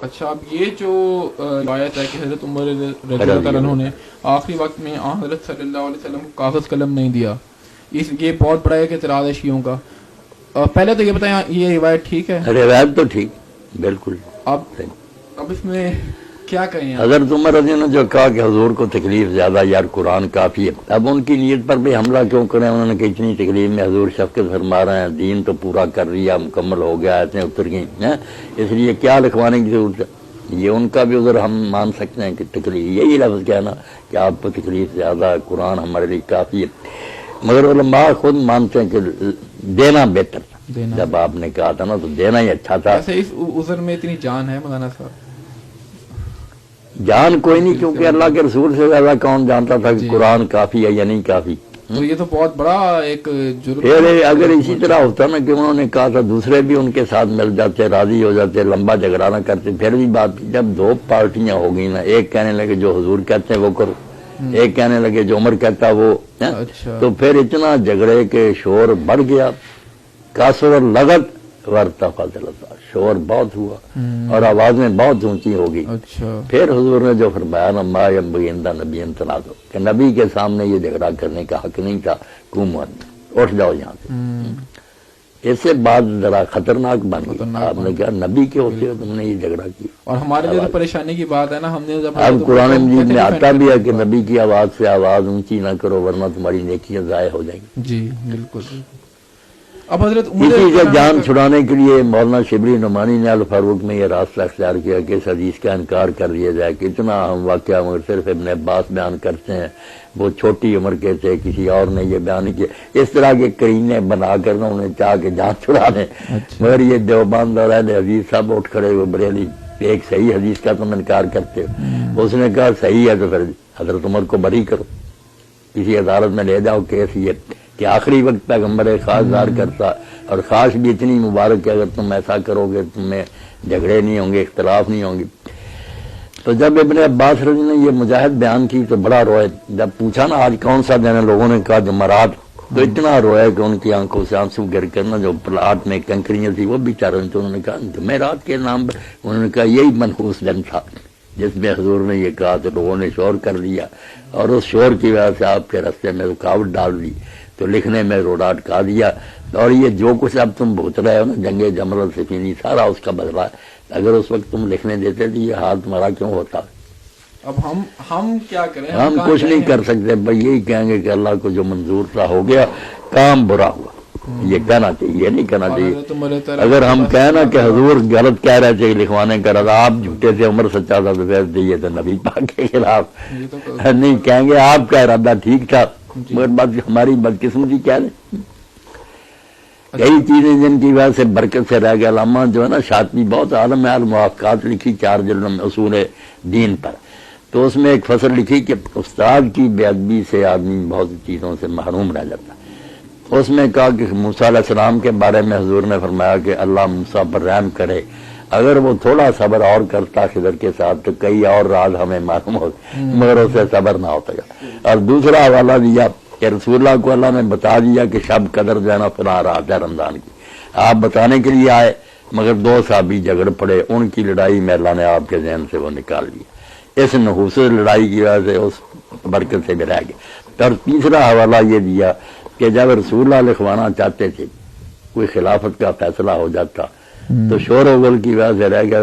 اچھا، اب یہ جو روایت ہے کہ حضرت عمر رضی اللہ تعالیٰ عنہ نے آخری وقت میں حضرت صلی اللہ علیہ وسلم کو کاغذ قلم نہیں دیا، یہ بہت بڑا ایک اعتراض ہے شیعوں کا. پہلے تو یہ بتائیں یہ روایت ٹھیک ہے؟ روایت تو ٹھیک بالکل. اب اس میں کیا کہیں؟ حضرت عمر رضی اللہ عنہ جو کہا کہ حضور کو تکلیف زیادہ یار قرآن کافی ہے، اب ان کی نیت پر بھی حملہ کیوں کریں؟ انہوں نے کہ اتنی تکلیف میں حضور شفقت فرما رہے ہیں، دین تو پورا کر لیا، مکمل ہو گیا، ایسے اتر گئی ہیں، اس لیے کیا لکھوانے کی ضرورت ہے؟ یہ ان کا بھی عذر ہم مان سکتے ہیں کہ تکلیف، یہی لفظ کہنا کہ آپ کو تکلیف زیادہ ہے، قرآن ہمارے لیے کافی ہے. مگر علماء خود مانتے ہیں کہ دینا بہتر تھا. جب آپ نے کہا تھا نا تو دینا ہی اچھا تھا. ایسے اس عذر میں اتنی جان ہے مولانا صاحب؟ جان کوئی نہیں، کیونکہ اللہ کے رسول سے زیادہ کون جانتا تھا کہ قرآن کافی ہے یا نہیں کافی. تو یہ تو بہت بڑا ایک جرم. پھر اگر اسی طرح ہوتا نا کہ انہوں نے کہا تھا دوسرے بھی ان کے ساتھ مل جاتے، راضی ہو جاتے، لمبا جھگڑا نہ کرتے، پھر بھی بات. جب دو پارٹیاں ہو گئی نا، ایک کہنے لگے جو حضور کہتے ہیں وہ کرو، ایک کہنے لگے جو عمر کہتا وہ، تو پھر اتنا جھگڑے کے شور بڑھ گیا. کاسر لغت ورتفت لتا، شور بہت ہوا اور آوازیں بہت اونچی ہو گئی. پھر حضور نے جو فرمایا نا ما ينبغي عند نبی تنازع، کہ نبی کے سامنے یہ جھگڑا کرنے کا حق نہیں تھا، حکومت اٹھ جاؤ یہاں سے. اس سے بات ذرا خطرناک بن گئی. آپ نے کہا نبی کے ہوتے ہو تم نے یہ جھگڑا کیا. اور ہمارے لیے تو پریشانی کی بات ہے نا، ہم نے اب قرآن مجید میں آتا بھی ہے کہ نبی کی آواز سے آواز اونچی نہ کرو ورنہ تمہاری نیکیاں ضائع ہو جائیں گی. جی بالکل. اب حضرت اسی سے جان چھڑانے کے لیے مولانا شبلی نعمانی نے الفاروق میں یہ راستہ اختیار کیا کہ اس حدیث کا انکار کر دیا جائے کہ اتنا اہم واقعہ مگر صرف ابن عباس بیان کرتے ہیں، وہ چھوٹی عمر کے تھے، کسی اور نے یہ بیان نہیں کیا. اس طرح کے کرینے بنا کر نہ انہیں چاہ کے جان چھڑا دیں. مگر یہ دیوبند اور اہل حدیث سب اٹھ کھڑے ہوئے، بریلی ایک صحیح حدیث کا تم انکار کرتے ہو. اس نے کہا صحیح ہے تو پھر حضرت عمر کو بری کرو، کسی عدالت میں لے جاؤ کیس یہ کہ آخری وقت پیغمبر خاص ظاہر کرتا، اور خاص بھی اتنی مبارک کہ اگر تم ایسا کرو گے تمہیں جھگڑے نہیں ہوں گے، اختلاف نہیں ہوں گے. تو جب ابن عباس رضی نے یہ مجاہد بیان کی تو بڑا روئے. جب پوچھا نا آج کون سا دن ہے، لوگوں نے کہا جمعرات، تو اتنا روئے کہ ان کی آنکھوں سے آنسو گر کر نا جو پلاٹ میں کنکریاں تھی وہ بھی چار رہی. تو انہوں نے کہا جمعرات کے نام پر، انہوں نے کہا یہی منحوس دن تھا جس میں حضور نے یہ کہا. تو لوگوں نے شور کر دیا اور اس شور کی وجہ سے آپ کے راستے میں رکاوٹ ڈال دی، تو لکھنے میں روڈا اٹکا دیا. اور یہ جو کچھ اب تم بھوت رہے ہو نا، جنگ جمل سفینی، سارا اس کا بدلہ ہے. اگر اس وقت تم لکھنے دیتے تو یہ حال تمہارا کیوں ہوتا؟ اب ہم کیا کریں؟ ہم کچھ نہیں کر سکتے، بھائی یہی کہیں گے کہ اللہ کو جو منظور تھا ہو گیا، کام برا ہوا. یہ کہنا چاہیے، یہ نہیں کہنا چاہیے. اگر ہم کہنا کہ حضور غلط کہہ رہے تھے لکھوانے کا رضا، آپ جھوٹے تھے، عمر سچا تھا، تو پھر یہ تو نبی پاک کے خلاف نہیں کہیں گے. آپ کا ارادہ ٹھیک تھا مگر بات ہماری بدقسمتی کیا ہے. کئی چیزیں جن کی وجہ سے برکت سے رہ گیا. علامہ جو ہے نا شاطبی بہت عالم ہے، الموافقات لکھی 4 جلدوں میں اصول دین پر. تو اس میں ایک فصل لکھی کہ استاد کی بے ادبی سے آدمی بہت چیزوں سے محروم رہ جاتا. اس میں کہا کہ موسیٰ علیہ السلام کے بارے میں حضور نے فرمایا کہ اللہ موسیٰ پر رحم کرے، اگر وہ تھوڑا صبر اور کرتا خضر کے ساتھ تو کئی اور راز ہمیں معلوم ہوتے، مگر اسے صبر نہ ہوتا. اور دوسرا حوالہ دیا کہ رسول اللہ کو اللہ نے بتا دیا کہ شب قدر جو ہے نا فلاں رات ہے رمضان کی، آپ بتانے کے لیے آئے، مگر 2 صحابی جھگڑ پڑے، ان کی لڑائی میں اللہ نے آپ کے ذہن سے وہ نکال لی. اس نحوس لڑائی کی وجہ سے اس برکت سے بھی رہ گئے. اور تیسرا حوالہ یہ دیا کہ جب رسول اللہ لکھوانا چاہتے تھے، کوئی خلافت کا فیصلہ ہو جاتا تو شور و غل کی وجہ سے رہ گیا.